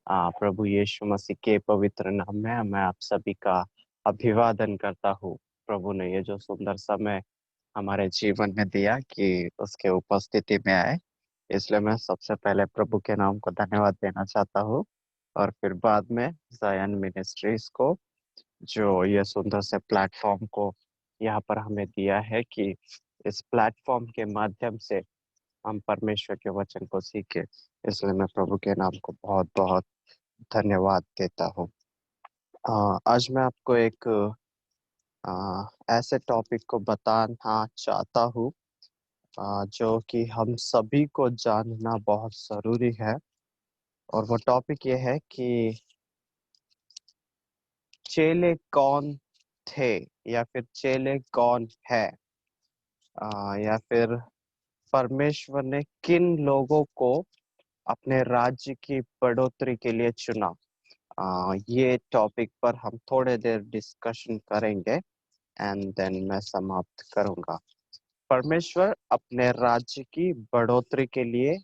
प्रभु यीशु मसीह के पवित्र नाम में मैं आप सभी का अभिवादन करता हूँ। प्रभु ने ये जो सुंदर समय हमारे जीवन में दिया कि उसके उपस्थिति में आए, इसलिए मैं सबसे पहले प्रभु के नाम को धन्यवाद देना चाहता हूँ। और फिर बाद में ज़ायन मिनिस्ट्रीज को, जो ये सुंदर से प्लेटफॉर्म को यहाँ पर हमें दिया है कि इस प्लेटफॉर्म के माध्यम से हम परमेश्वर के वचन को सीखे। इसलिए मैं प्रभु के नाम को बहुत बहुत धन्यवाद देता हूँ। आज मैं आपको एक ऐसे टॉपिक को बताना चाहता हूँ जो कि हम सभी को जानना बहुत ज़रूरी है। और वो टॉपिक ये है कि चेले कौन थे या फिर चेले कौन है, या फिर परमेश्वर ने किन लोगों को अपने राज्य की बढ़ोतरी के लिए चुना। ये टॉपिक पर हम थोड़े देर डिस्कशन करेंगे एंड देन मैं समाप्त करूंगा। परमेश्वर अपने राज्य की बढ़ोतरी के लिए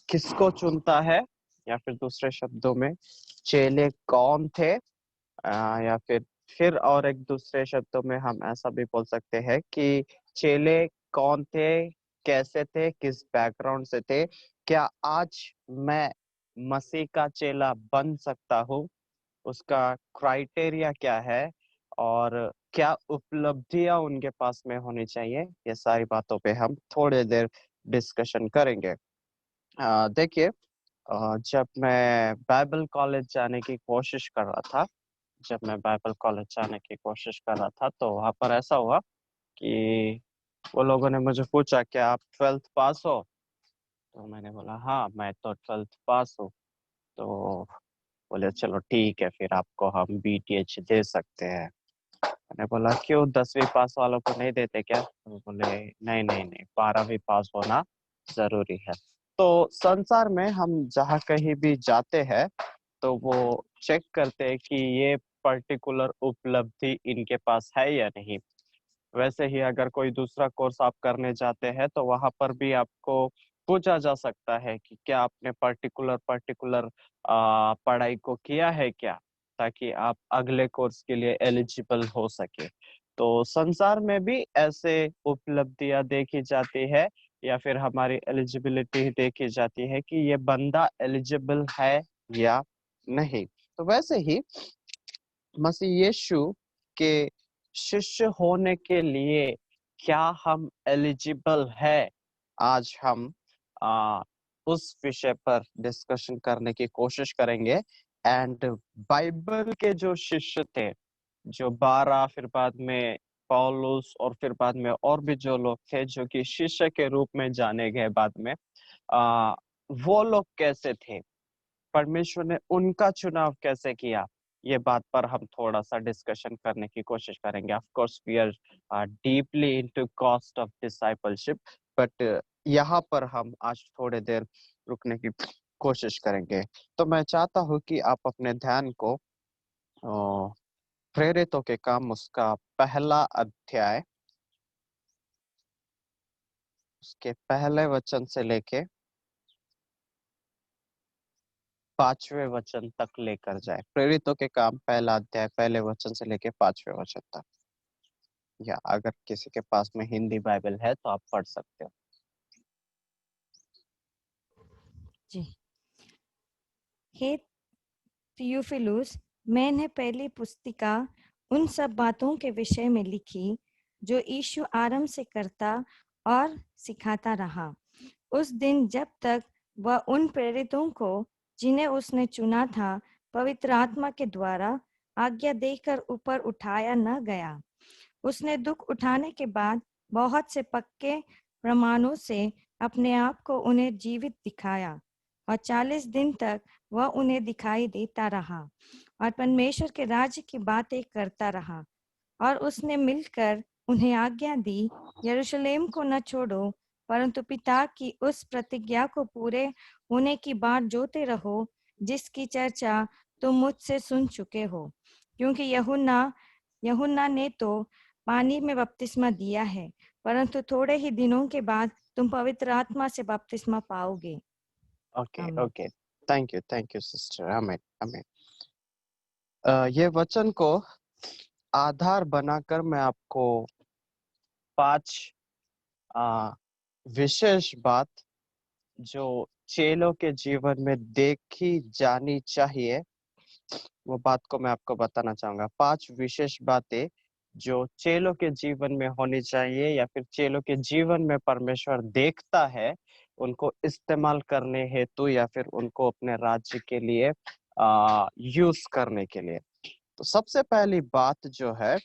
किसको चुनता है, या फिर दूसरे शब्दों में चेले कौन थे, या फिर और एक दूसरे शब्दों में हम ऐसा भी बोल सकते हैं कि चेले कौन थे, कैसे थे, किस बैकग्राउंड से थे। क्या आज मैं मसीह का चेला बन सकता हूँ, उसका क्राइटेरिया क्या है और क्या उपलब्धियां उनके पास में होनी चाहिए, ये सारी बातों पे हम थोड़ी देर डिस्कशन करेंगे। देखिए, जब मैं बाइबल कॉलेज जाने की कोशिश कर रहा था जब मैं बाइबल कॉलेज जाने की कोशिश कर रहा था तो वहाँ पर ऐसा हुआ कि वो लोगों ने मुझे पूछा कि आप 12th पास हो। तो मैंने बोला हाँ, मैं तो 12th पास हूँ। तो बोले चलो ठीक है, फिर आपको हम बीटीएच दे सकते हैं। मैंने बोला क्यों, 10वीं पास वालों को नहीं देते क्या? तो बोले नहीं नहीं नहीं, 12वीं पास होना जरूरी है। तो संसार में हम जहाँ कहीं भी जाते हैं तो वो चेक करते हैं कि ये पर्टिकुलर उपलब्धि इनके पास है या नहीं। वैसे ही अगर कोई दूसरा कोर्स आप करने जाते हैं तो वहां पर भी आपको पूछा जा सकता है कि क्या आपने पर्टिकुलर पर्टिकुलर पढ़ाई को किया है क्या, ताकि आप अगले कोर्स के लिए एलिजिबल हो सके। तो संसार में भी ऐसे उपलब्धियां देखी जाती है, या फिर हमारी एलिजिबिलिटी देखी जाती है कि ये बंदा एलिजिबल है या नहीं। तो वैसे ही मसीह यीशु के शिष्य होने के लिए क्या हम एलिजिबल है, आज हम आ, उस विषय पर डिस्कशन करने की कोशिश करेंगे। एंड बाइबल के जो शिष्य थे, जो 12, फिर बाद में पौलुस, और फिर बाद में और भी जो लोग थे जो कि शिष्य के रूप में जाने गए बाद में, आ, वो लोग कैसे थे, परमेश्वर ने उनका चुनाव कैसे किया, ये बात पर हम थोड़ा सा डिस्कशन करने की कोशिश करेंगे। Of course we are deeply into cost of discipleship, but यहाँ पर हम आज थोड़े देर रुकने की कोशिश करेंगे। तो मैं चाहता हूँ कि आप अपने ध्यान को प्रेरितों के काम उसका पहला अध्याय, उसके पहले वचन से लेके 5वें वचन तक लेकर जाए। प्रेरितों के काम पहला अध्याय पहले वचन से लेके 5वें वचन तक। या अगर किसी के पास में हिंदी बाइबल है तो आप पढ़ सकते हो। जी। हे थियोफिलुस, मैंने पहली पुस्तिका उन सब बातों के विषय में लिखी जो यीशु आरंभ से करता और सिखाता रहा, उस दिन जब तक वह उन प्रेरितों को जिन्हें उसने चुना था पवित्र आत्मा के द्वारा आज्ञा देकर ऊपर उठाया न गया। उसने दुख उठाने के बाद बहुत से पक्के प्रमाणों से अपने आप को उन्हें जीवित दिखाया, और 40 दिन तक वह उन्हें दिखाई देता रहा और परमेश्वर के राज्य की बातें करता रहा। और उसने मिलकर उन्हें आज्ञा दी, यरूशलेम को न छोड़ो, परंतु पिता की उस प्रतिज्ञा को पूरे होने की बाट जोते रहो जिसकी चर्चा तुम मुझसे सुन चुके हो। क्योंकि यूहन्ना ने तो पानी में बपतिस्मा दिया है, परंतु थोड़े ही दिनों के बाद तुम पवित्र आत्मा से बपतिस्मा पाओगे। ओके आमीन। ओके। थैंक यू सिस्टर, आमीन आमीन। ये वचन को आधार बनाकर मैं आपको 5 आ, विशेष बात जो चेलों के जीवन में देखी जानी चाहिए, वो बात को मैं आपको बताना चाहूंगा। 5 विशेष बातें जो चेलों के जीवन में होनी चाहिए या फिर चेलों के जीवन में परमेश्वर देखता है, उनको इस्तेमाल करने हेतु या फिर उनको अपने राज्य के लिए यूज करने के लिए। तो सबसे पहली बात जो है,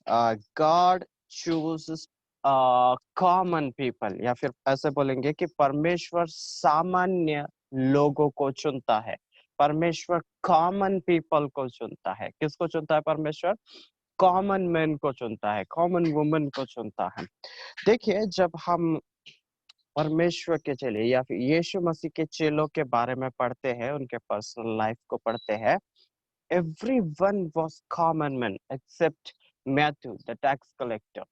गॉड चूजेस कॉमन पीपल, या फिर ऐसे बोलेंगे कि परमेश्वर सामान्य लोगों को चुनता है। परमेश्वर कॉमन पीपल को चुनता है। किसको चुनता है परमेश्वर? कॉमन मैन को चुनता है, कॉमन वुमन को चुनता है। देखिए, जब हम परमेश्वर के चेले या फिर यीशु मसीह के चेलों के बारे में पढ़ते हैं, उनके पर्सनल लाइफ को पढ़ते हैं, everyone was common man except Matthew, the tax collector.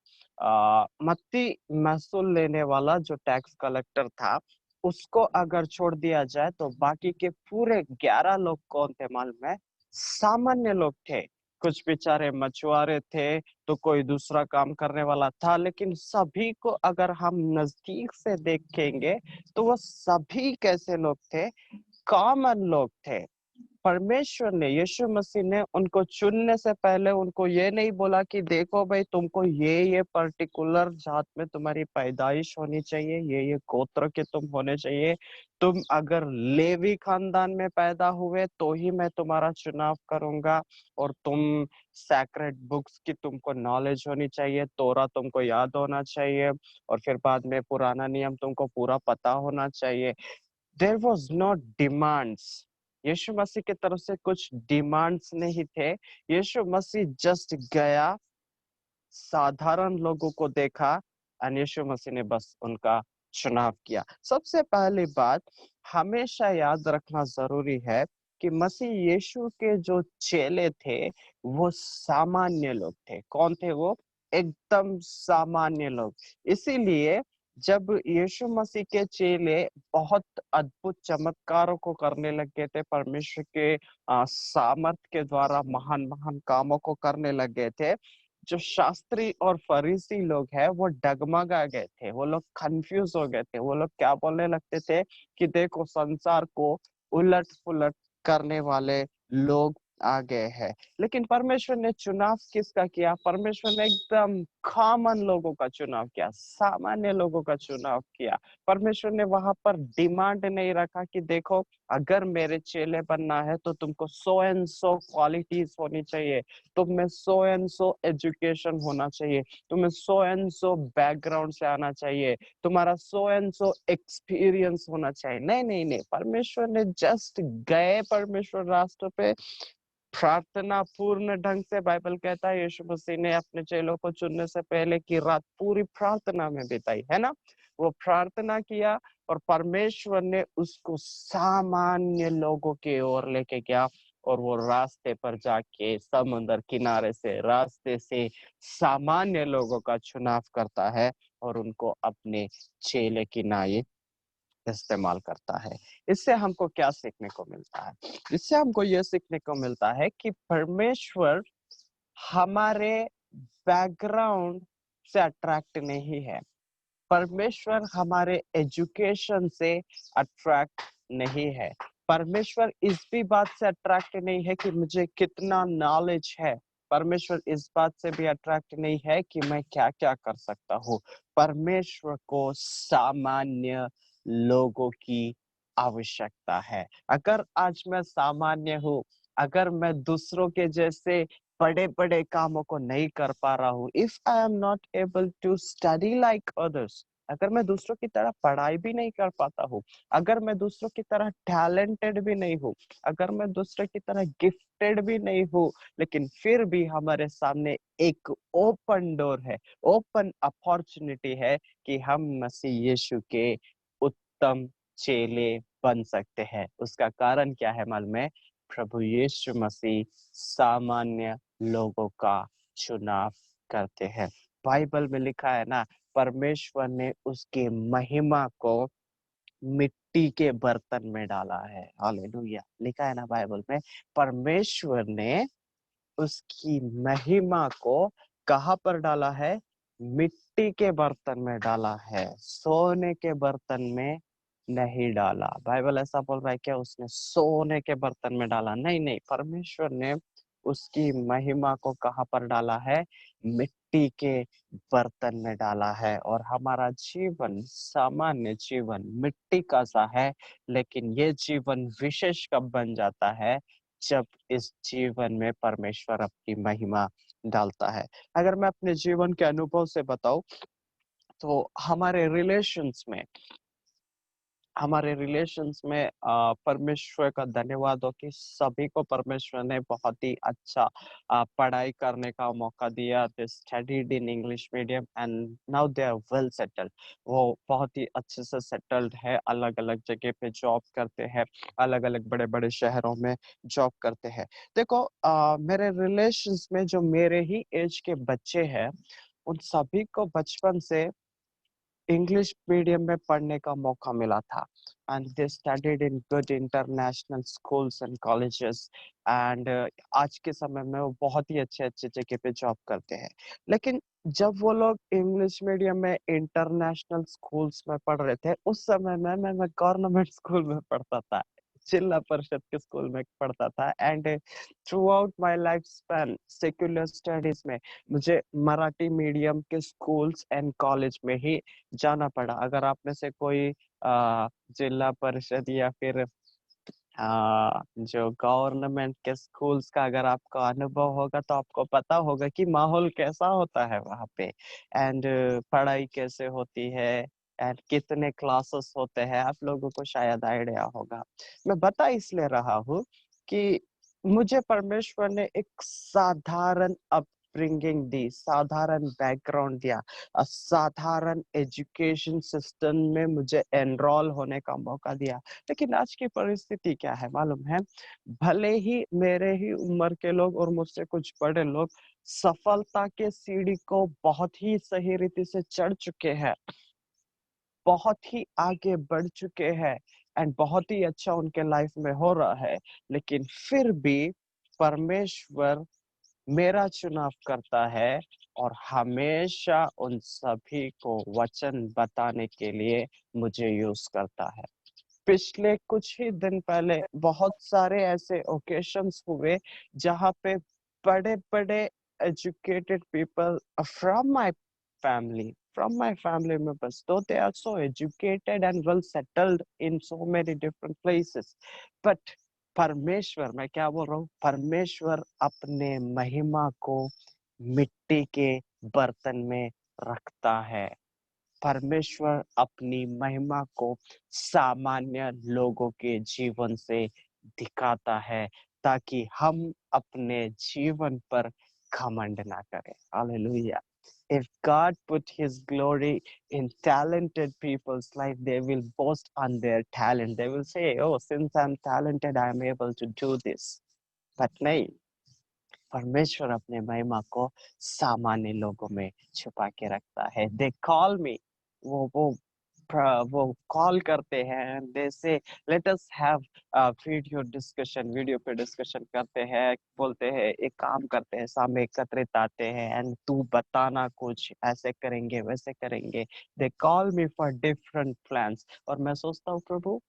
मत्ती महसूल लेने वाला जो टैक्स कलेक्टर था, उसको अगर छोड़ दिया जाए तो बाकी के पूरे 11 लोग कौन थे मालूम है? सामान्य लोग थे। कुछ बेचारे मछुआरे थे, तो कोई दूसरा काम करने वाला था, लेकिन सभी को अगर हम नजदीक से देखेंगे तो वो सभी कैसे लोग थे? कॉमन लोग थे। परमेश्वर ने, यीशु मसीह ने उनको चुनने से पहले उनको ये नहीं बोला कि देखो भाई, तुमको ये पर्टिकुलर जात में तुम्हारी पैदाइश होनी चाहिए, ये गोत्र के तुम होने चाहिए। तुम अगर लेवी खानदान में पैदा हुए तो ही मैं तुम्हारा चुनाव करूंगा, और तुम सैक्रेड बुक्स की तुमको नॉलेज होनी चाहिए, तोरा तुमको याद होना चाहिए, और फिर बाद में पुराना नियम तुमको पूरा पता होना चाहिए। There was not demands. यीशु मसीह की तरफ से कुछ डिमांड्स नहीं थे। यीशु मसीह जस्ट गया, साधारण लोगों को देखा, और यीशु मसीह ने बस उनका चुनाव किया। सबसे पहली बात हमेशा याद रखना जरूरी है कि मसीह यीशु के जो चेले थे, वो सामान्य लोग थे। कौन थे वो? एकदम सामान्य लोग। इसीलिए जब यीशु मसीह के चेले बहुत अद्भुत चमत्कारों को करने लग गए थे, परमेश्वर के सामर्थ के द्वारा महान महान कामों को करने लग गए थे, जो शास्त्री और फरीसी लोग हैं वो डगमगा गए थे। वो लोग कंफ्यूज हो गए थे। वो लोग क्या बोलने लगते थे कि देखो, संसार को उलट पुलट करने वाले लोग आ गए हैं। लेकिन परमेश्वर ने चुनाव किसका किया? परमेश्वर ने एकदम कॉमन लोगों का चुनाव किया, सामान्य लोगों का चुनाव किया। परमेश्वर ने वहां पर डिमांड नहीं रखा कि देखो, अगर मेरे चेले बनना है तो तुमको सो एंड सो क्वालिटीज होनी चाहिए, तुम्हें सो एंड सो एजुकेशन होना चाहिए, तुम्हें सो एंड सो बैकग्राउंड से आना चाहिए, तुम्हारा सो एंड सो एक्सपीरियंस होना चाहिए। नहीं नहीं नहीं, परमेश्वर ने जस्ट गए परमेश्वर रास्ते पे, प्रार्थना पूर्ण ढंग से, बाइबल कहता है यीशु मसीह ने अपने चेलों को चुनने से पहले की रात पूरी प्रार्थना में बिताई, है ना? वो प्रार्थना किया और परमेश्वर ने उसको सामान्य लोगों की ओर लेके गया, और वो रास्ते पर जाके समुद्र किनारे से, रास्ते से सामान्य लोगों का चुनाव करता है और उनको अपने चेले की नाई इस्तेमाल करता है। इससे हमको क्या सीखने को मिलता है? इससे हमको यह सीखने को मिलता है कि परमेश्वर हमारे बैकग्राउंड से अट्रैक्ट नहीं है। परमेश्वर हमारे एजुकेशन से अट्रैक्ट नहीं है। परमेश्वर इस भी बात से अट्रैक्ट नहीं है कि मुझे कितना नॉलेज है। परमेश्वर इस बात से भी अट्रैक्ट नहीं है कि मैं क्या क्या कर सकता हूँ। परमेश्वर को सामान्य लोगों की आवश्यकता है। अगर आज मैं सामान्य हूँ, अगर मैं दूसरों के जैसे बड़े बड़े कामों को नहीं कर पा रहा हूँ, if I am not able to study like others, अगर मैं दूसरों की तरह पढ़ाई भी नहीं कर पाता हूँ, अगर मैं दूसरों की तरह टैलेंटेड भी नहीं हूँ, अगर मैं दूसरों की तरह गिफ्टेड भी नहीं हूँ, लेकिन फिर भी हमारे सामने एक ओपन डोर है, ओपन अपॉर्चुनिटी है कि हम मसीह यीशु के उत्तम चेले बन सकते हैं। उसका कारण क्या है मालूम है? प्रभु यीशु मसीह सामान्य लोगों का चुनाव करते हैं। बाइबल में लिखा है ना, परमेश्वर ने उसकी महिमा को मिट्टी के बर्तन में डाला है। हालेलुया। लिखा है ना बाइबल में, परमेश्वर ने उसकी महिमा को कहाँ पर डाला है? मिट्टी के बर्तन में डाला है, सोने के बर्तन में नहीं डाला। बाइबल ऐसा बोल रहा है क्या उसने सोने के बर्तन में डाला? नहीं नहीं, परमेश्वर ने उसकी महिमा को कहाँ पर डाला है? मिट्टी के बर्तन में डाला है। और हमारा जीवन, सामान्य जीवन मिट्टी का सा है, लेकिन ये जीवन विशेष कब बन जाता है? जब इस जीवन में परमेश्वर अपनी महिमा डालता है। अगर मैं अपने जीवन के अनुभव से बताऊं, तो हमारे रिलेशंस में परमेश्वर का धन्यवाद हो कि सभी को परमेश्वर ने बहुत ही अच्छा पढ़ाई करने का मौका दिया। They studied in English medium and now they are well settled. वो बहुत ही अच्छे से सेटल्ड है, अलग अलग जगह पे जॉब करते हैं, अलग अलग बड़े बड़े शहरों में जॉब करते हैं। देखो, मेरे रिलेशंस में जो मेरे ही एज के बच्चे हैं, उन सभी को बचपन से इंग्लिश मीडियम में पढ़ने का मौका मिला था। And they studied in good international schools and colleges. And आज के समय में वो बहुत ही अच्छे अच्छे जगह पे जॉब करते हैं। लेकिन जब वो लोग इंग्लिश मीडियम में इंटरनेशनल स्कूल्स में पढ़ रहे थे, उस समय में मैं गवर्नमेंट स्कूल में पढ़ता था, जिला परिषद के स्कूल में पढ़ता था। And through out my life span secular studies में मुझे मराठी मीडियम के स्कूल्स एंड कॉलेज में ही जाना पड़ा। अगर आप में से कोई जिला परिषद या फिर जो गवर्नमेंट के स्कूल्स का अगर आपका अनुभव होगा, तो आपको पता होगा कि माहौल कैसा होता है वहाँ पे, एंड पढ़ाई कैसे होती है, एंड कितने क्लासेस होते हैं। आप लोगों को शायद आइडिया होगा। मैं बता इसलिए रहा हूँ कि मुझे परमेश्वर ने एक साधारण अपब्रिंगिंग दी, साधारण बैकग्राउंड दिया, साधारण एजुकेशन सिस्टम में मुझे एनरोल होने का मौका दिया। लेकिन आज की परिस्थिति क्या है मालूम है? भले ही मेरे ही उम्र के लोग और मुझसे कुछ बड़े लोग सफलता के सीढ़ी को बहुत ही सही रीति से चढ़ चुके हैं, बहुत ही आगे बढ़ चुके हैं, एंड बहुत ही अच्छा उनके लाइफ में हो रहा है, लेकिन फिर भी परमेश्वर मेरा चुनाव करता है और हमेशा उन सभी को वचन बताने के लिए मुझे यूज करता है। पिछले कुछ ही दिन पहले बहुत सारे ऐसे ओकेशंस हुए जहाँ पे बड़े बड़े educated people from my family members, though they are so educated and well settled in so many different places, but परमेश्वर, मैं क्या बोल रहा हूँ, परमेश्वर अपने महिमा को मिट्टी के बर्तन में रखता है। परमेश्वर अपनी महिमा को सामान्य लोगों के जीवन से दिखाता है, ताकि हम अपने जीवन पर घमंड ना करें। Hallelujah. If God put his glory in talented people's life, they will boast on their talent. They will say, oh, since I'm talented, I am able to do this. But नहीं, परमेश्वर अपने महिमा को सामान्य लोगों में छुपा के रखता है। दे कॉल मी, वो कॉल करते हैं, दे से लेट अस हैव वीडियो पे डिस्कशन करते हैं, बोलते हैं एक काम करते हैं, सामने एकत्रित आते हैं, एंड तू बताना कुछ, ऐसे करेंगे वैसे करेंगे। They call me for different plans. और मैं सोचता हूँ, प्रभु,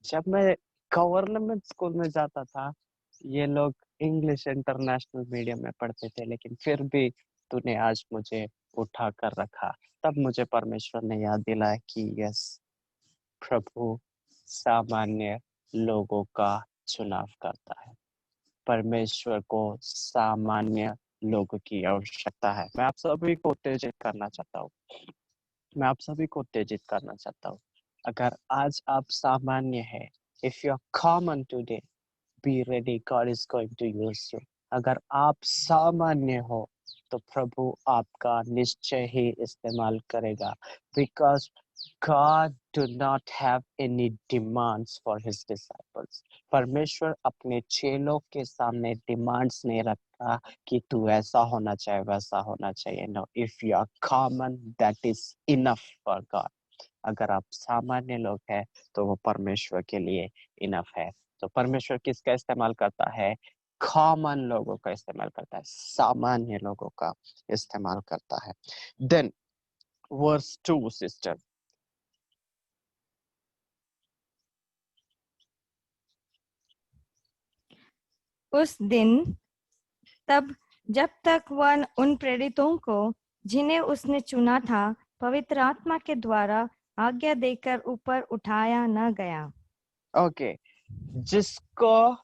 जब मैं गवर्नमेंट स्कूल में जाता था, ये लोग इंग्लिश इंटरनेशनल मीडियम में पढ़ते थे, लेकिन फिर भी तूने आज मुझे उठा कर रखा। तब मुझे परमेश्वर ने याद दिलाया कि यस, प्रभु सामान्य लोगों का चुनाव करता है। परमेश्वर को सामान्य लोगों की आवश्यकता है। मैं आप सभी को उत्तेजित करना चाहता हूँ, अगर आज आप सामान्य है, if you are common today, be ready, God is going to use you. अगर आप सामान्य हो, तो प्रभु आपका निश्चय ही इस्तेमाल करेगा, because God do not have any demands for his disciples. परमेश्वर अपने चेलों के सामने डिमांड्स नहीं रखता कि तू ऐसा होना चाहिए, वैसा होना चाहिए। No, if you are common, that is enough for God. अगर आप सामान्य लोग हैं तो वो परमेश्वर के लिए इनफ है। तो परमेश्वर किसका इस्तेमाल करता है? कॉमन लोगों का इस्तेमाल करता है, सामान्य लोगों का इस्तेमाल करता है। Then verse 2 sister. उस दिन तब जब तक वह उन प्रेरितों को जिन्हें उसने चुना था पवित्र आत्मा के द्वारा आज्ञा देकर ऊपर उठाया न गया। ओके, जिसको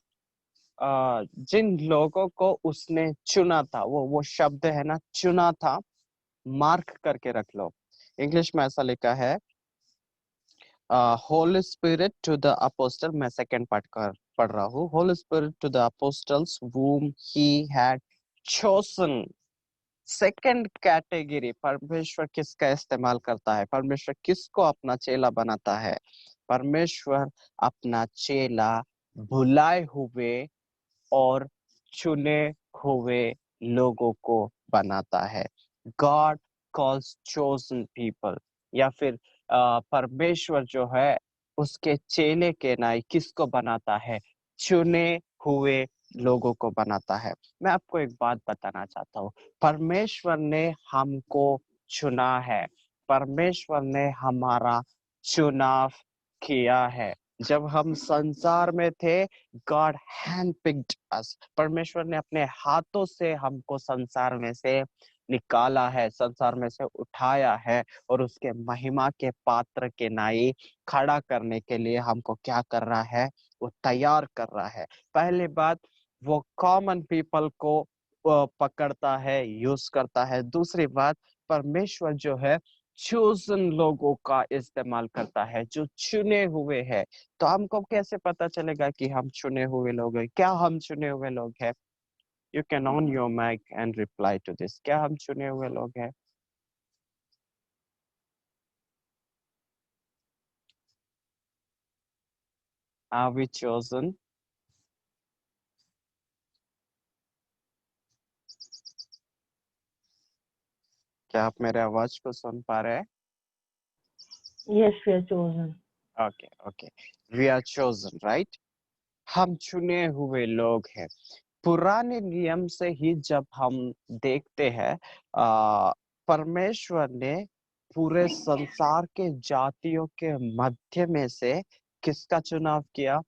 जिन लोगों को उसने चुना था, वो शब्द है ना, चुना था, मार्क करके रख लो। इंग्लिश में ऐसा लिखा है holy spirit to the apostle. मैं सेकंड पार्ट कर पढ़ रहा हूँ। Holy spirit to the apostles whom he had chosen। Second category, परमेश्वर किसका इस्तेमाल करता है? परमेश्वर किसको अपना चेला बनाता है? परमेश्वर अपना चेला भुलाए हुए और चुने हुए लोगों को बनाता है। God calls chosen people. या फिर परमेश्वर जो है उसके चेले के नाई किसको बनाता है? चुने हुए लोगों को बनाता है। मैं आपको एक बात बताना चाहता हूँ, परमेश्वर ने हमको चुना है, परमेश्वर ने हमारा चुनाव किया है। जब हम संसार में थे, गॉड हैंडपिक्ड अस। परमेश्वर ने अपने हाथों से हमको संसार में से निकाला है, संसार में से उठाया है और उसके महिमा के पात्र के नाई खड़ा करने के लिए हमको क्या कर रहा है? वो तैयार कर रहा है। पहली बात, वो कॉमन पीपल को पकड़ता है, यूज करता है। दूसरी बात, परमेश्वर जो है चोजन लोगों का इस्तेमाल करता है, जो चुने हुए हैं। तो हमको कैसे पता चलेगा कि हम चुने हुए लोग हैं? क्या हम चुने हुए लोग हैं? You can on your mic and reply to this. क्या हम चुने हुए लोग हैं? Are we chosen? क्या आप मेरे आवाज को सुन पा रहे हैं? Yes, we are chosen. Okay okay, we are chosen, right? हम चुने हुए लोग हैं। पुराने नियम से ही जब हम देखते हैं, परमेश्वर ने पूरे संसार के जातियों के मध्य में से किसका चुनाव किया?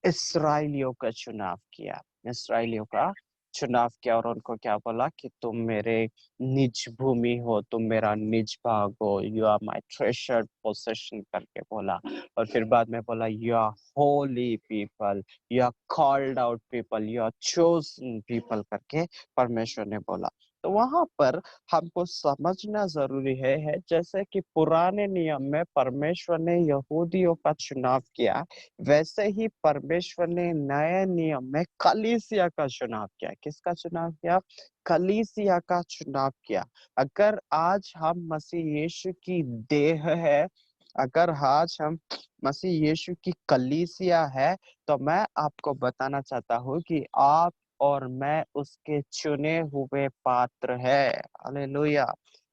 इसराइलियों का चुनाव किया। इसराइलियों का चुनाव किया और उनको क्या बोला कि तुम मेरे निज भूमि हो, तुम मेरा निज भाग हो, you are my treasured possession करके बोला। और फिर बाद में बोला you are holy people, you are called out people, you are chosen people करके परमेश्वर ने बोला। तो वहां पर हमको समझना जरूरी है जैसे कि पुराने नियम में परमेश्वर ने यहूदियों का चुनाव किया, वैसे ही परमेश्वर ने नए नियम में कलीसिया का चुनाव किया। किसका चुनाव किया? कलीसिया का चुनाव किया। अगर आज हम मसीह यीशु की देह है, अगर आज हम मसीह यीशु की कलीसिया है, तो मैं आपको बताना चाहता हूँ कि आप और मैं उसके चुने हुए पात्र है। हालेलुया।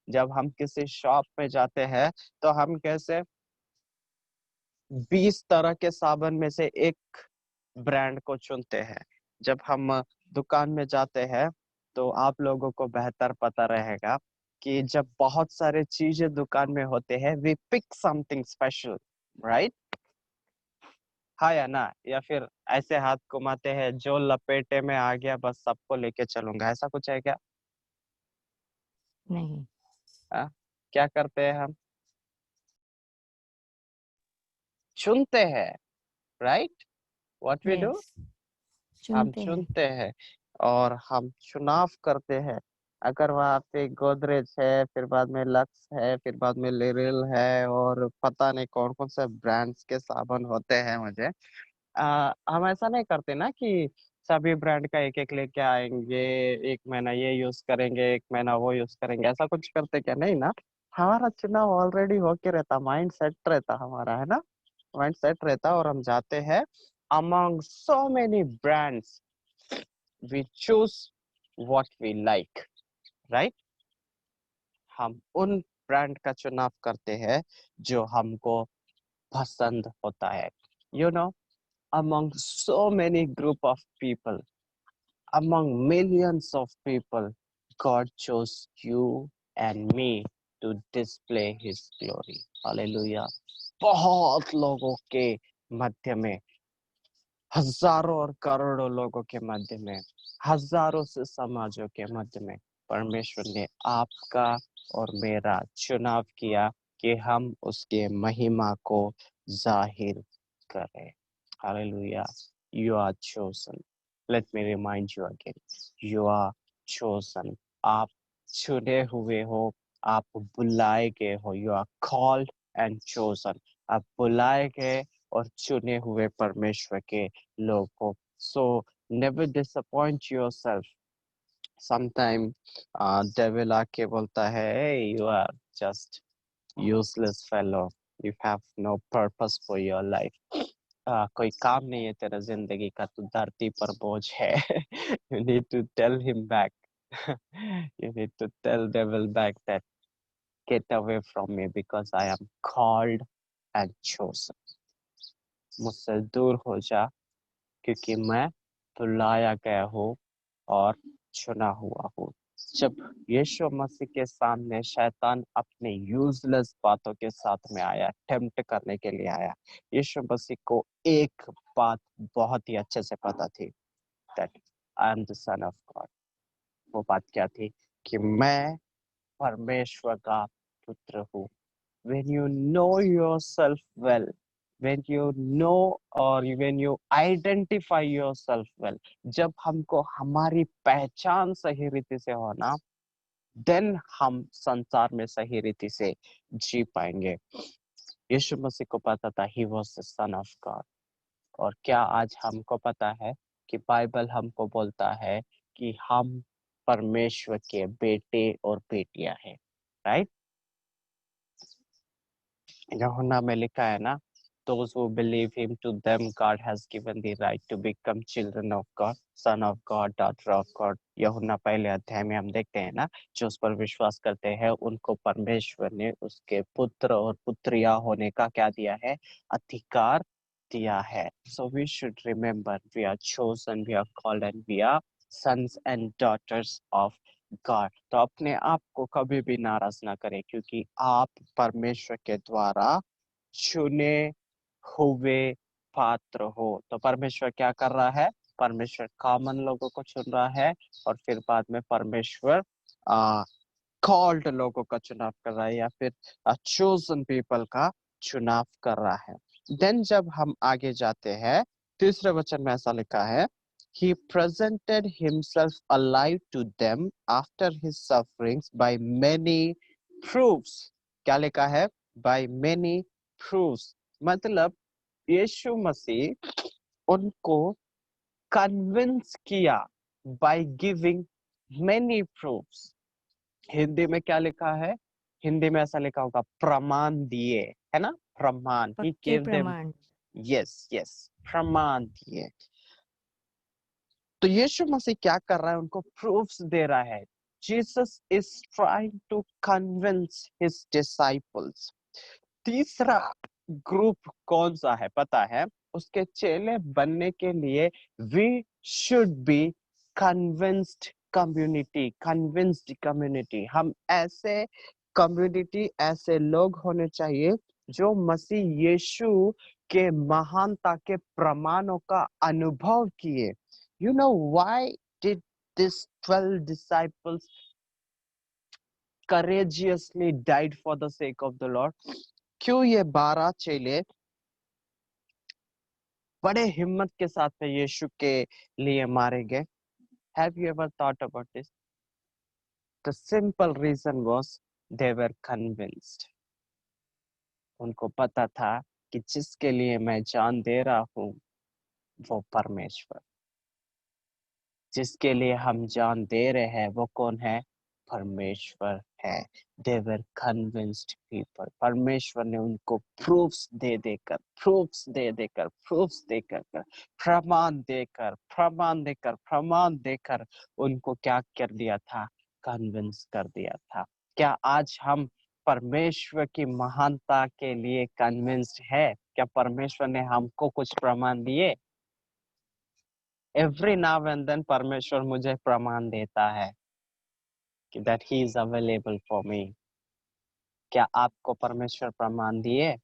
जब हम किसी शॉप में जाते हैं तो हम कैसे 20 तरह के साबुन में से एक ब्रांड को चुनते हैं। जब हम दुकान में जाते हैं तो आप लोगों को बेहतर पता रहेगा कि जब बहुत सारे चीजें दुकान में होते हैं, we pick something special, right? हाँ या ना? या फिर ऐसे हाथ घुमाते हैं, जो लपेटे में आ गया बस सबको लेके चलूंगा, ऐसा कुछ है क्या? नहीं। हाँ? क्या करते हैं हम? चुनते हैं, right? What we do? Yes, हम चुनते हैं। चुनते हैं और हम चुनाव करते हैं। अगर वहां पे गोदरेज है, फिर बाद में लक्स है, फिर बाद में लिरिल है और पता नहीं कौन कौन से ब्रांड्स के साबुन होते हैं, मुझे हम ऐसा नहीं करते ना कि सभी ब्रांड का एक एक लेके आएंगे, एक महीना ये यूज करेंगे, एक महीना वो यूज करेंगे, ऐसा कुछ करते क्या? नहीं ना। हमारा चुनाव ऑलरेडी होके रहता, माइंड सेट रहता हमारा, है ना? माइंड सेट रहता और हम जाते हैं among so many brands, we choose what we like, right? हम उन ब्रांड का चुनाव करते हैं जो हमको पसंद होता है. You know, among so many group of people, among millions of people, God chose you and me to display His glory. Hallelujah. बहुत लोगों के मध्य में, हजारों और करोड़ों लोगों के मध्य में, हजारों से समाजों के मध्य में परमेश्वर ने आपका और मेरा चुनाव किया कि हम उसके महिमा को जाहिर करें. Hallelujah. You are chosen. Let me remind you again. You are chosen. आप चुने हुए हो, आप बुलाए गए हो. You are called and chosen. आप बुलाए गए और चुने हुए परमेश्वर के लोग हो. So never disappoint yourself. Sometime devil आके बोलता है, hey, you are just useless fellow. You have no purpose for your life. कोई काम नहीं है तेरा जिंदगी का, तू धरती पर बोझ है. You need to tell him back. You need to tell devil back that get away from me because I am called and chosen. मुझसे दूर हो जा क्योंकि मैं बुलाया गया हूँ और चुना हुआ हूँ. जब यीशु मसीह के सामने शैतान अपने यूजलेस बातों के साथ में आया, टेम्प्ट करने के लिए आया, यीशु मसीह को एक बात बहुत ही अच्छे से पता थी, that I am the son of God. वो बात क्या थी? कि मैं परमेश्वर का पुत्र हूँ. When you know yourself well, when you know or when you identify yourself well, जब हमको हमारी पहचान सही रीति से हो ना, then हम संसार में सही रीति से जी पाएंगे. यीशु मसीह को पता था he was the son of God. और क्या आज हमको पता है कि बाइबल हमको बोलता है कि हम परमेश्वर के बेटे और बेटियां हैं, राइट? यूहन्ना में लिखा है ना, those who believe him, to them God has given the right to become children of God, son of God, daughter of God. यूहन्ना पहले अध्याय में हम देखते हैं ना, जो उस पर विश्वास करते हैं उनको परमेश्वर ने उसके पुत्र और पुत्रियां होने का क्या दिया है? अधिकार दिया है. So we should remember we are chosen, we are called and we are sons and daughters of God. तो अपने आप को कभी भी नाराज ना करें क्योंकि आप परमेश्वर के द्वारा चुने हुए पात्र हो. तो परमेश्वर क्या कर रहा है? परमेश्वर कॉमन लोगों को चुन रहा है और फिर बाद में परमेश्वर कॉल्ड लोगों का चुनाव कर रहा है या फिर चोजन पीपल का चुनाव कर रहा है. देन जब हम आगे जाते हैं, तीसरे वचन में ऐसा लिखा है, He presented himself alive to them after his sufferings by many proofs. क्या लिखा है? By many proofs. मतलब यीशु मसीह उनको कन्विंस किया by giving many proofs. Hindi में क्या लिखा है? हिंदी में ऐसा लिखा होगा, प्रमाण दिए, है ना? प्रमाण. He पक्के gave them, प्रमाण. yes, प्रमाण दिए. तो यीशु मसीह क्या कर रहा है? उनको प्रूफ्स दे रहा है. Jesus is trying to convince his disciples. तीसरा ग्रुप कौन सा है पता है? उसके चेले बनने के लिए we should be convinced community. Convinced community. हम ऐसे कम्युनिटी, ऐसे लोग होने चाहिए जो मसीह यीशु के महानता के प्रमाणों का अनुभव किए. You know why did these 12 disciples courageously died for the sake of the Lord? क्यों ये 12 चेले बड़े हिम्मत के साथ में यीशु के लिए मारे गए? Have you ever thought about this? The simple reason was they were convinced. उनको पता था कि जिसके लिए मैं जान दे रहा हूँ वो परमेश्वर. जिसके लिए हम जान दे रहे हैं वो कौन है? परमेश्वर है. They were convinced people. परमेश्वर ने उनको proofs दे देकर, प्रमाण देकर उनको क्या कर दिया था? कन्विंस कर दिया था. क्या आज हम परमेश्वर की महानता के लिए कन्विंस्ड है? क्या परमेश्वर ने हमको कुछ प्रमाण दिए? एवरी नाउ एंड देन परमेश्वर मुझे प्रमाण देता है कि that he is available for me. क्या आपको परमेश्वर प्रमाण दिए?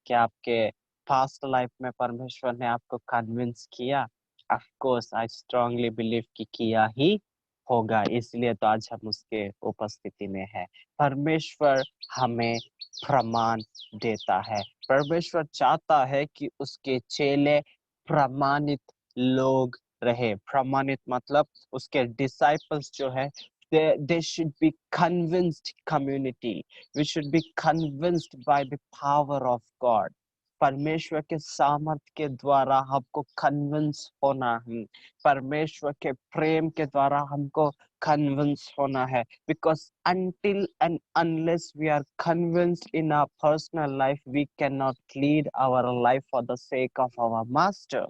क्या आपके पास्ट लाइफ में परमेश्वर ने आपको कन्विंस किया? Of course I strongly believe कि किया ही होगा, इसलिए तो आज हम उसके उपस्थिति में है। परमेश्वर हमें प्रमाण देता है। परमेश्वर चाहता है कि उसके चेले प्रमाणित लोग रहे। प्रमाणित मतलब उसके डिसाइपल्स जो है, they should be convinced community. We should be convinced by the power of God. परमेश्वर के सामर्थ्य के द्वारा हमको कन्विंस होना है। परमेश्वर के प्रेम के द्वारा हमको कन्विंस होना है। Because until and unless we are convinced in our personal life, we cannot lead our life for the sake of our master.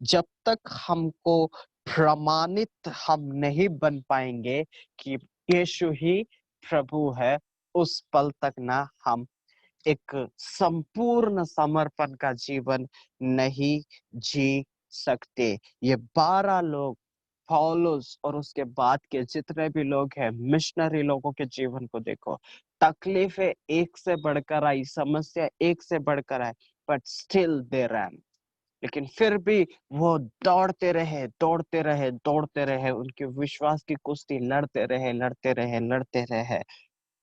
जब तक हमको प्रमाणित हम नहीं बन पाएंगे कि यीशु ही प्रभु है, उस पल तक ना हम एक संपूर्ण समर्पण का जीवन नहीं जी सकते। ये 12 लोग, पौलुस और उसके बाद के जितने भी लोग हैं, मिशनरी लोगों के जीवन को देखो। तकलीफें एक से बढ़कर आई, समस्या एक से बढ़कर आई, बट स्टिल दे रैन। लेकिन फिर भी वो दौड़ते रहे, दौड़ते रहे, दौड़ते रहे। उनके विश्वास की कुश्ती लड़ते रहे, लड़ते रहे, लड़ते रहे।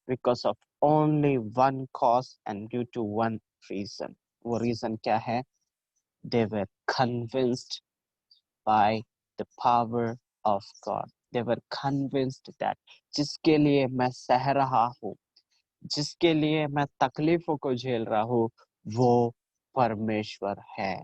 Because of only one cause and due to one reason. वो reason क्या है? They were convinced by the power of God. They were convinced that जिसके लिए मैं सह रहा हूँ, जिसके लिए मैं तकलीफों को झेल रहा हूँ, वो परमेश्वर है।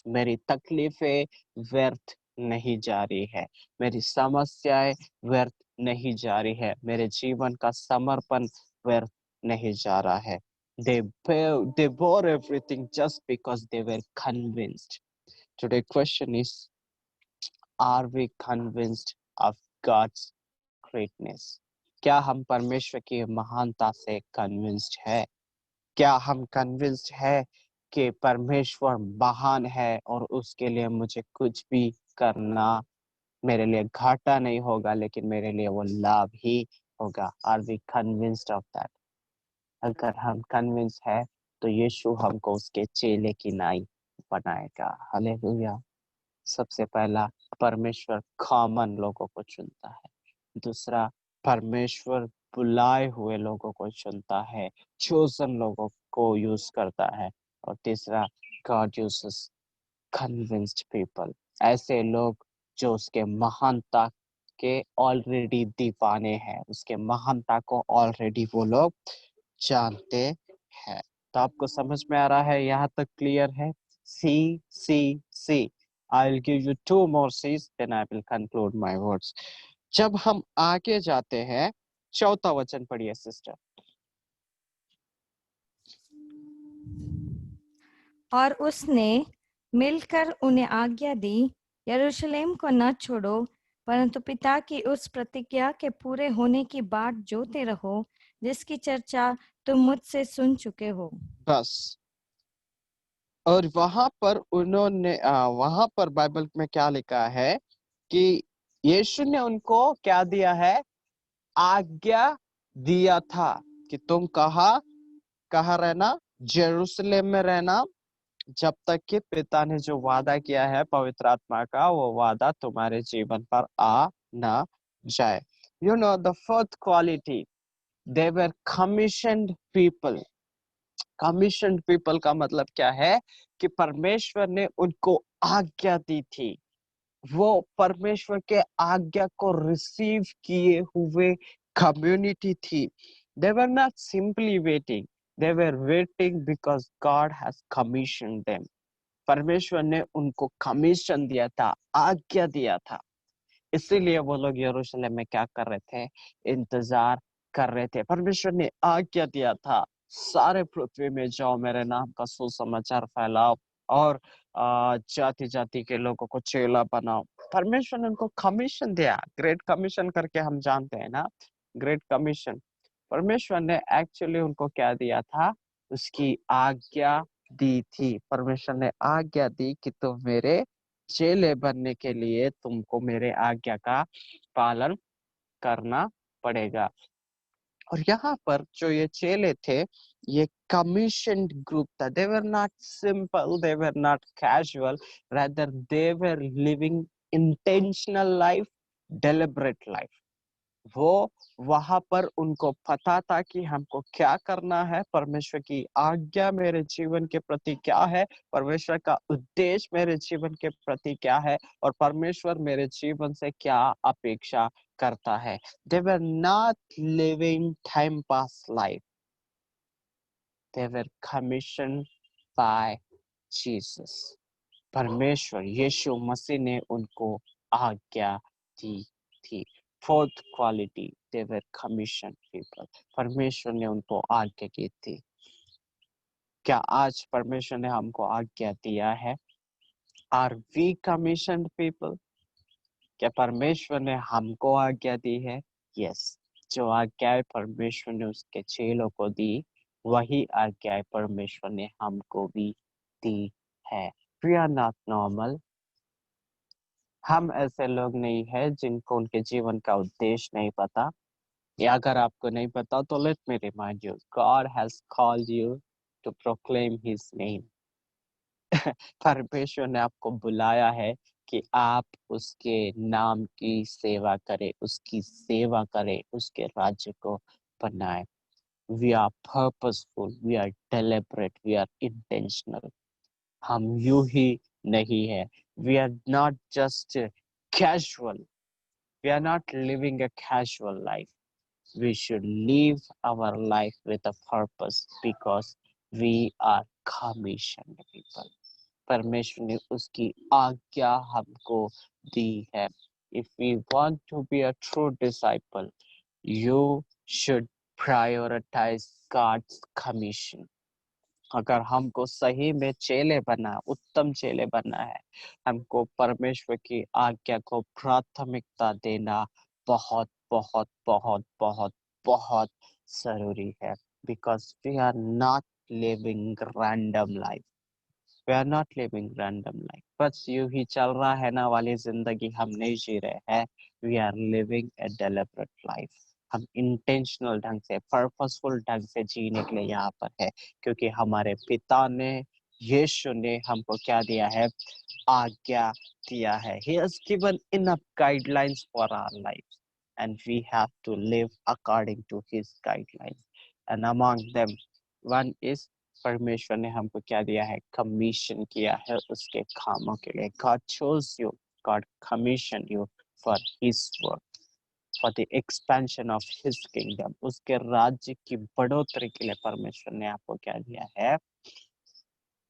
मेरी तकलीफें व्यर्थ नहीं जा रही है, मेरी समस्याएं व्यर्थ नहीं जा रही है, मेरे जीवन का समर्पण व्यर्थ नहीं जा रहा है। They bore everything just because they were convinced. Today question is, are we convinced of God's greatness? क्या हम परमेश्वर की महानता से कन्विंस्ड है? क्या हम कन्विंस्ड है कि परमेश्वर महान है और उसके लिए मुझे कुछ भी करना मेरे लिए घाटा नहीं होगा, लेकिन मेरे लिए वो लाभ ही होगा? Are we convinced of that? अगर हम कन्विंस है तो यीशु हमको उसके चेले की नाई बनाएगा। हालेलुया। सबसे पहला, परमेश्वर कॉमन लोगों को चुनता है। दूसरा, परमेश्वर बुलाए हुए लोगों को चुनता है, चोजन लोगों को यूज करता है। और तीसरा, गॉड यूजेस कन्विंस्ड पीपल, ऐसे लोग जो उसके महानता के ऑलरेडी दीवाने हैं, उसके महानता को ऑलरेडी वो लोग जानते हैं। तो आपको समझ में आ रहा है? यहाँ तक क्लियर है? C C C. I will give you 2 more C's, then I will conclude my words. जब हम आगे जाते हैं, 4था वचन पढ़िए सिस्टर। और उसने मिलकर उन्हें आज्ञा दी, यरूशलेम को न छोड़ो, परंतु पिता की उस प्रतिज्ञा के पूरे होने की बाट जोते रहो, जिसकी चर्चा तुम मुझसे सुन चुके हो। बस। और वहां पर उन्होंने वहां पर बाइबल में क्या लिखा है कि यीशु ने उनको क्या दिया है? आज्ञा दिया था कि तुम कहाँ रहना? जेरूशलेम में रहना, जब तक कि पिता ने जो वादा किया है पवित्र आत्मा का, वो वादा तुम्हारे जीवन पर आ ना जाए। You know the fourth quality, they were commissioned people. Commissioned people का मतलब क्या है? कि परमेश्वर ने उनको आज्ञा दी थी। वो परमेश्वर के आज्ञा को रिसीव किए हुए कम्युनिटी थी। They were not simply waiting, they were waiting because God has commissioned them. परमेश्वर ने उनको कमीशन दिया था, आज्ञा दिया था। इसीलिए वो लोग यरूशलेम में क्या कर रहे थे? इंतजार कर रहे थे। परमेश्वर ने आज्ञा दिया था, सारे पृथ्वी में जाओ, मेरे नाम का सुसमाचार फैलाओ और जाति जाति के लोगों को चेला बनाओ। परमेश्वर ने उनको कमीशन दिया। ग्रेट कमीशन करके हम जानते हैं ना, ग्रेट कमीशन। परमेश्वर ने एक्चुअली उनको क्या दिया था, उसकी आज्ञा दी थी। परमेश्वर ने आज्ञा दी कि तुम मेरे चेले बनने के लिए तुमको मेरे आज्ञा का पालन करना पड़ेगा। और यहाँ पर जो ये चेले थे, ये कमीशन्ड ग्रुप था। They were not simple, they were not casual, rather they were living intentional life, deliberate life. वो वहां पर उनको पता था कि हमको क्या करना है, परमेश्वर की आज्ञा मेरे जीवन के प्रति क्या है, परमेश्वर का उद्देश्य मेरे जीवन के प्रति क्या है, और परमेश्वर मेरे जीवन से क्या अपेक्षा करता है। They were not living time pass life. They were commissioned by Jesus. परमेश्वर यीशु मसीह ने उनको आज्ञा दी थी। Fourth quality, they were commissioned people. परमेश्वर ने उनको आज्ञा की थी। क्या आज परमेश्वर ने हमको आज्ञा दिया है? Are we commissioned people? क्या परमेश्वर ने हमको आज्ञा दी है? यस। जो आज्ञाएं परमेश्वर ने उसके चेलों को दी, वही आज्ञाएं परमेश्वर ने हमको भी दी है। We are not normal. हम ऐसे लोग नहीं है जिनको उनके जीवन का उद्देश्य नहीं पता। या अगर आपको नहीं पता तो let me remind you, God has called you to proclaim his name. परमेश्वर ने आपको बुलाया है कि आप उसके नाम की सेवा करें, उसकी सेवा करें, उसके राज्य को बनाए। We are purposeful, we are deliberate, we are intentional. हम यूं ही नहीं है। We are not just casual. We are not living a casual life. We should live our life with a purpose because we are commissioned people. परमेश्वर ने उसकी आज्ञा हमको दी है। If we want to be a true disciple, you should prioritize God's commission. अगर हमको सही में चेले बनना, उत्तम चेले बनना है, हमको परमेश्वर की आज्ञा को प्राथमिकता देना बहुत बहुत बहुत बहुत बहुत जरूरी है। Because we are not living random life, we are not living random life. बस यूं ही चल रहा है ना वाली जिंदगी हम नहीं जी रहे हैं। We are living a deliberate life. हम इंटेंशनल ढंग से, पर्पसफुल ढंग से जीने के लिए यहाँ पर है, क्योंकि हमारे पिता ने, यीशु ने हमको क्या दिया है? आज्ञा दिया है। He has given enough guidelines for our life and we have to live according to his guidelines. And among them, one is, परमेश्वर ने हमको क्या दिया है? कमीशन किया है उसके कामों के लिए। God chose you, God commissioned you for his work, for the expansion of his kingdom. उसके राज्य की बढ़ोतरी के लिए परमेश्वर ने आपको क्या दिया है?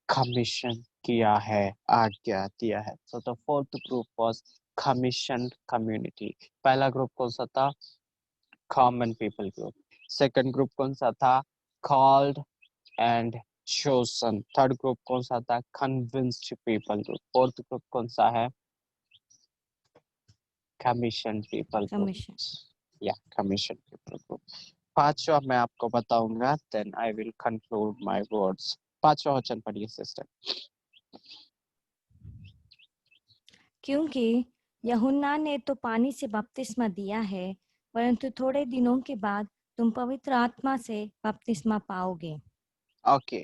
कमीशन किया है, आज्ञा दिया है। So the fourth group was commissioned community. पहला ग्रुप कौन सा था? Common people group. Second group कौन सा था? Called and chosen. Third group कौन सा था? Convinced people group. Fourth group कौन सा है? Commissioned people group. Commission. Yeah, commissioned people group. पांचवा मैं आपको बताऊंगा, then I will conclude my words. पांचवा वचन पढ़िए सिस्टर। क्योंकि यूहन्ना ने तो पानी से बपतिस्मा दिया है, परंतु थोड़े दिनों के बाद तुम पवित्र आत्मा से बपतिस्मा पाओगे। ओके,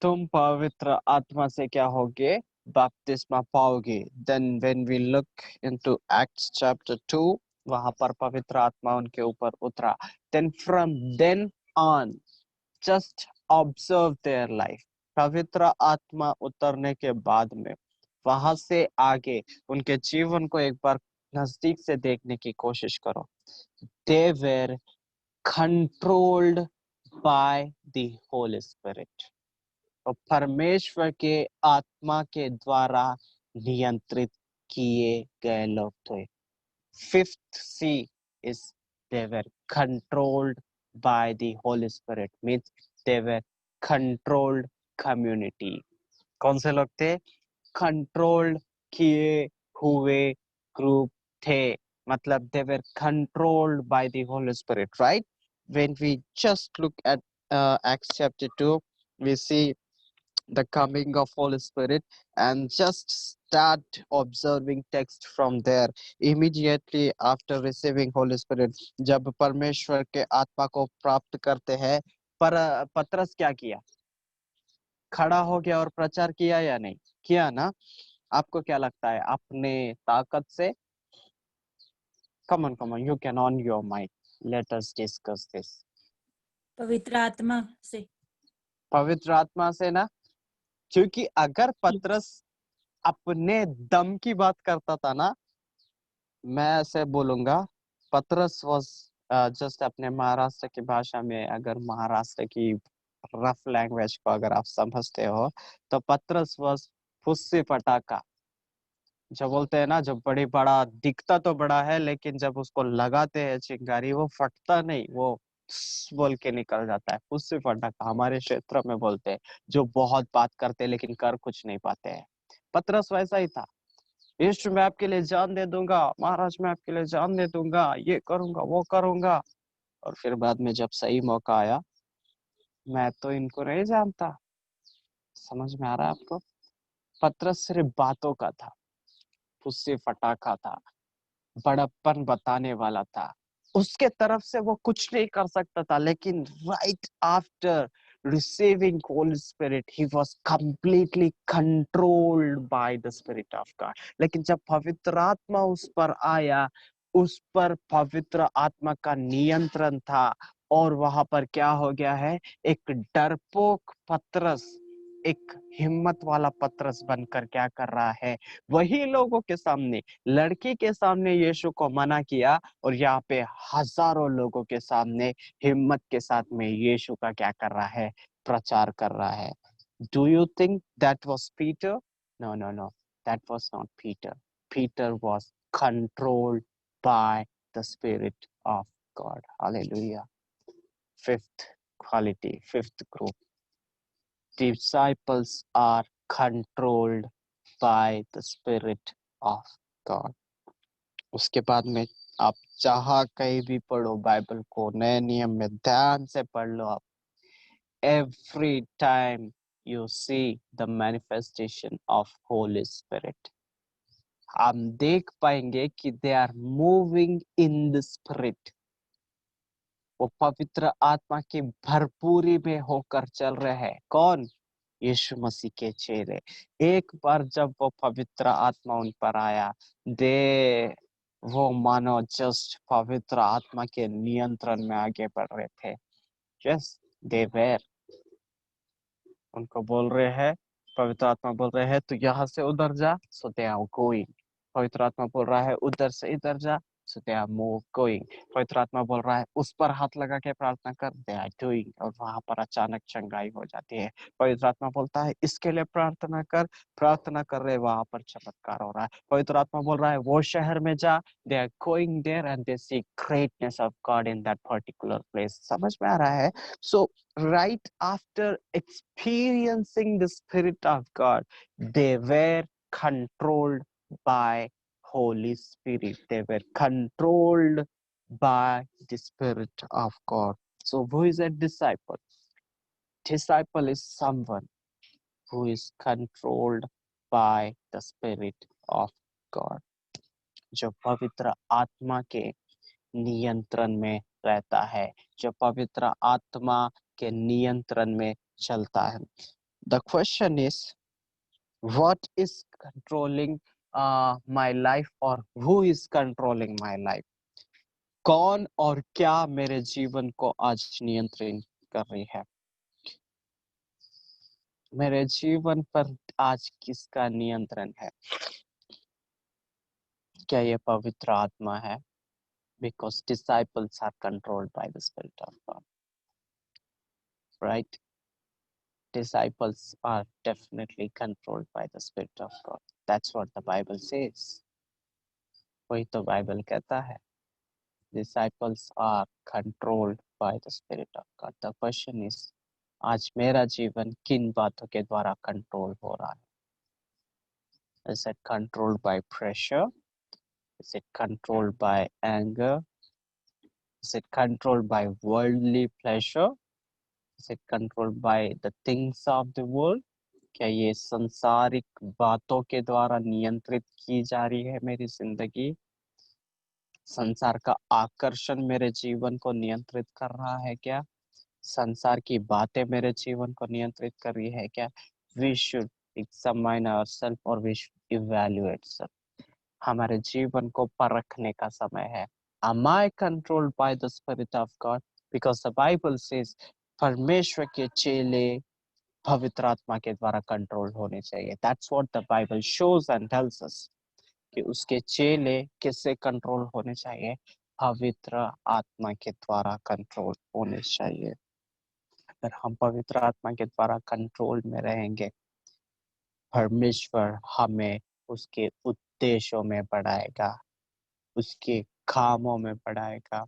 तुम पवित्र आत्मा से क्या होगे? बपतिस्मा पाओगे। Then when we look into Acts chapter 2, वहां पर पवित्र आत्मा उनके ऊपर उतरा। Then from then on, just observe their life. पवित्र आत्मा उतरने के बाद में वहां से आगे उनके जीवन को एक बार नजदीक से देखने की कोशिश करो। They were controlled by the Holy Spirit. तो परमेश्वर के आत्मा के द्वारा नियंत्रित किए गए लोग थे। Fifth C is they were controlled by the Holy Spirit, means they were controlled community. कौन से लोग थे? Controlled किए हुए ग्रुप थे। मतलब they were controlled by the Holy Spirit, right? when we just look at Acts chapter 2, we see the coming of Holy Spirit and just start observing text from there. Immediately after receiving Holy Spirit, जब परमेश्वर के आत्मा को प्राप्त करते हैं, पर पतरस क्या किया? खड़ा हो गया और प्रचार किया या नहीं किया ना? आपको क्या लगता है? अपने ताकत से? Come on, you can on your mic. Let us discuss this. पवित्र आत्मा से। पवित्र आत्मा से ना, क्योंकि अगर पतरस अपने दम की बात करता था ना, मैं ऐसे बोलूंगा, पतरस वाज जस्ट अपने महाराष्ट्र की भाषा में, अगर महाराष्ट्र की रफ लैंग्वेज को अगर आप समझते हो, तो पतरस वाज फुस्सी पटाखा। जो बोलते हैं ना, जो बड़ी बड़ा दिखता तो बड़ा है, लेकिन जब उसको लगाते हैं चिंगारी, वो फटता नहीं, वो बोल के निकल जाता है। फुस्सी पटाखा हमारे क्षेत्र में बोलते हैं, जो बहुत बात करते हैं लेकिन कर कुछ नहीं पाते हैं। पतरस वैसा ही था। यीशु मैं आपके लिए जान दे दूंगा, महाराज मैं आपके लिए जान दे दूंगा, ये करूंगा वो करूंगा, और फिर बाद में जब सही मौका आया, मैं तो इनको नहीं जानता। समझ में आ रहा है आपको? पतरस सिर्फ बातों का था, फुस्सी फटाखा था, बड़प्पन बताने वाला था, उसके तरफ से वो कुछ नहीं कर सकता था। लेकिन right after receiving Holy Spirit, he was completely controlled by the Spirit of God. लेकिन जब पवित्र आत्मा उस पर आया, उस पर पवित्र आत्मा का नियंत्रण था, और वहां पर क्या हो गया है? एक डरपोक पतरस, एक हिम्मत वाला पतरस बनकर क्या कर रहा है? वही लोगों के सामने, लड़की के सामने यीशु को मना किया, और यहाँ पे हजारों लोगों के सामने हिम्मत के साथ में यीशु का क्या कर रहा है? प्रचार कर रहा है। Do you think that was Peter? No, that was not Peter. Peter was controlled by the Spirit of God. Hallelujah. Fifth quality, fifth group. Disciples are controlled by the Spirit of God. उसके बाद में आप जहाँ कहीं भी पढ़ो Bible को, नए नियम में ध्यान से पढ़ लो आप, every time you see the manifestation of Holy Spirit, हम देख पाएंगे कि they are moving in the Spirit. वो पवित्र आत्मा की भरपूरी में होकर चल रहे हैं। कौन? यीशु मसीह के चेले। एक बार जब वो पवित्र आत्मा उन पर आया, वो मानो जस्ट पवित्र आत्मा के नियंत्रण में आगे बढ़ रहे थे। Yes, they were. उनको बोल रहे हैं, पवित्र आत्मा बोल रहे हैं तू यहाँ से उधर जा, सो दे आर गोइंग। पवित्र आत्मा बोल रहा है उधर से इधर जा, सो दे आर मूव गोइंग। पवित्र आत्मा बोल रहा है उस पर हाथ लगा के प्रार्थना कर, दे आर डूइंग, और वहां पर अचानक चंगाई हो जाती है। पवित्र आत्मा बोलता है इसके लिए प्रार्थना कर, प्रार्थना कर रहे, वहां पर चमत्कार हो रहा है। पवित्र आत्मा बोल रहा है वो शहर में जा, they are going there and they see greatness of God in that particular place. समझ में आ रहा है? सो right after experiencing the Spirit of God, they were controlled by Holy Spirit. They were controlled by the Spirit of God. So who is a disciple? Disciple is someone who is controlled by the Spirit of God. जो पवित्र आत्मा के नियंत्रण में रहता है, जो पवित्र आत्मा के नियंत्रण में चलता है। The question is, what is controlling my life, or who is controlling my life? कौन और क्या मेरे जीवन को आज नियंत्रित कर रही है? मेरे जीवन पर आज किसका नियंत्रण है? क्या ये पवित्र आत्मा है? Because disciples are controlled by the Spirit of God, right? Disciples are definitely controlled by the Spirit of God. That's what the Bible says. वही तो बाइबल कहता है, disciples are controlled by the Spirit of God. The question is, आज मेरा जीवन किन बातों के द्वारा कंट्रोल हो रहा है? Is it controlled by pressure? Is it controlled by anger? Is it controlled by worldly pleasure? Is it controlled by the things of the world? क्या ये संसारिक बातों के द्वारा नियंत्रित की जा रही है मेरी जिंदगी? संसार का आकर्षण मेरे जीवन को नियंत्रित कर रहा है क्या? संसार की बातें मेरे जीवन को नियंत्रित कर रही है क्या? We should examine ourselves और we should evaluate self. हमारे जीवन को परखने का समय है. Am I controlled by the Spirit of God? Because the Bible says परमेश्वर के चेले पवित्र आत्मा के द्वारा कंट्रोल होने चाहिए. That's what the Bible shows and tells us. कि उसके चेले किससे कंट्रोल होने चाहिए? पवित्र आत्मा के द्वारा कंट्रोल होने चाहिए. अगर हम पवित्र आत्मा के द्वारा कंट्रोल में रहेंगे, परमेश्वर हमें उसके उद्देश्यों में बढ़ाएगा, उसके कामों में बढ़ाएगा,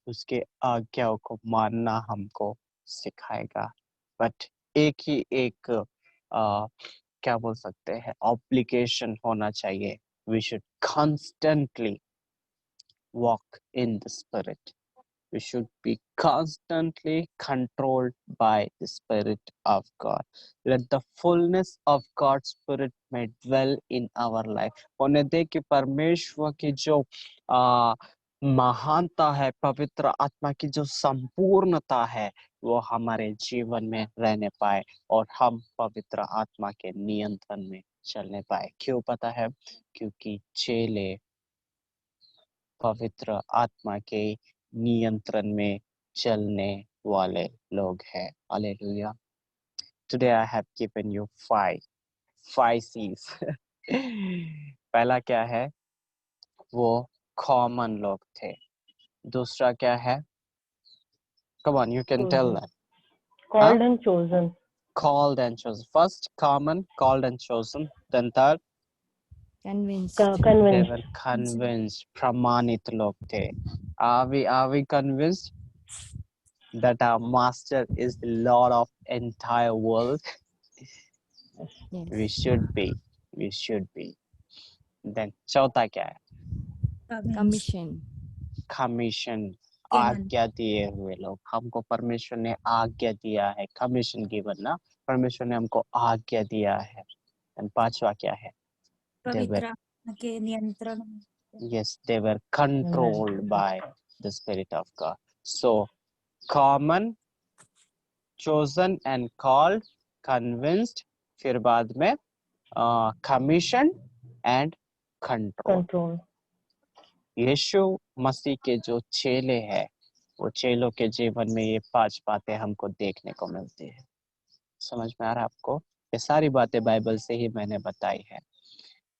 उसके आज्ञाओं को मानना हमको सिखाएगा. बट एक क्या बोल सकते हैं, ऑब्लिगेशन होना चाहिए. We should constantly walk in the Spirit. We should be constantly controlled by the Spirit of God. Let the fullness of God's Spirit may dwell in our life. होने दे कि परमेश्वर की जो महानता है, पवित्र आत्मा की जो संपूर्णता है, वो हमारे जीवन में रहने पाए और हम पवित्र आत्मा के नियंत्रण में चलने पाए. क्यों पता है? क्योंकि चेले पवित्र आत्मा के नियंत्रण में चलने वाले लोग हैं. Hallelujah. Today I have given you five C's. पहला क्या है? वो कॉमन लोग थे. दूसरा क्या है? Come on, you can tell that. Called and chosen. Called and chosen. First, common, called and chosen. Then third, convinced, they Convinced. were convinced. प्रमाणित लोग थे. Are we convinced that our master is the Lord of entire world? yes, We should be. Then चौथा क्या है? commission, commission. Given. आज्ञा दिए हुए लोग. हमको परमेश्वर ने आज्ञा दिया है. कमीशन गिवन ना, परमेश्वर ने हमको आज्ञा दिया है. And पांचवा क्या है? पवित्र आत्मा के नियंत्रण में. Yes, they were controlled by the Spirit of God. So, common, chosen and called, convinced, फिर बाद में commission and control. Control. यीशु मसीह के जो चेले हैं, वो चेलों के जीवन में ये 5 बातें हमको देखने को मिलती है. समझ में आ रहा है आपको? ये सारी बातें बाइबल से ही मैंने बताई है.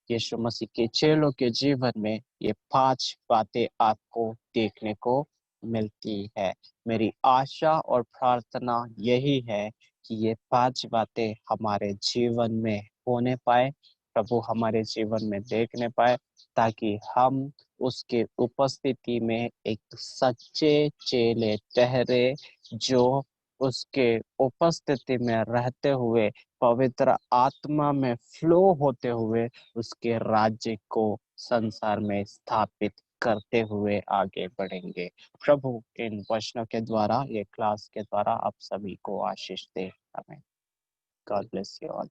यीशु मसीह के चेलों के जीवन में ये 5 बातें आपको देखने को मिलती है. मेरी आशा और प्रार्थना यही है कि ये 5 बातें हमारे जीवन में होने पाए, प्रभु हमारे जीवन में देखने पाए, ताकि हम उसके उपस्थिति में एक सच्चे चेले ठहरे, जो उसके उपस्थिति में रहते हुए, पवित्र आत्मा में फ्लो होते हुए उसके राज्य को संसार में स्थापित करते हुए आगे बढ़ेंगे. प्रभु इन वचनों के द्वारा, ये क्लास के द्वारा आप सभी को आशीष दे. आमीन. God bless you all.